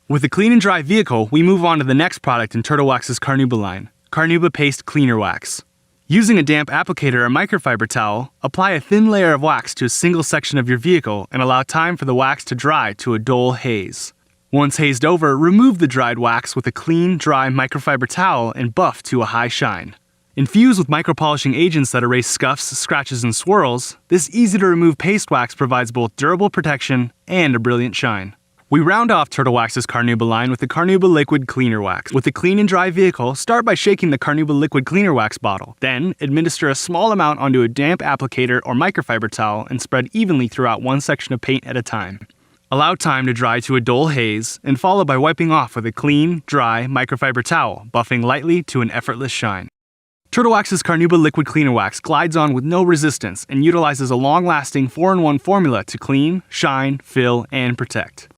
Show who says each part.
Speaker 1: With a clean and dry vehicle, we move on to the next product in Turtle Wax's Carnauba line, Carnauba Paste Cleaner Wax. Using a damp applicator or microfiber towel, apply a thin layer of wax to a single section of your vehicle and allow time for the wax to dry to a dull haze. Once hazed over, remove the dried wax with a clean, dry microfiber towel and buff to a high shine. Infused with micropolishing agents that erase scuffs, scratches, and swirls, this easy-to-remove paste wax provides both durable protection and a brilliant shine. We round off Turtle Wax's Carnauba line with the Carnauba Liquid Cleaner Wax. With a clean and dry vehicle, start by shaking the Carnauba Liquid Cleaner Wax bottle. Then, administer a small amount onto a damp applicator or microfiber towel and spread evenly throughout one section of paint at a time. Allow time to dry to a dull haze, and follow by wiping off with a clean, dry microfiber towel, buffing lightly to an effortless shine. Turtle Wax's Carnauba Liquid Cleaner Wax glides on with no resistance and utilizes a long-lasting 4-in-1 formula to clean, shine, fill, and protect.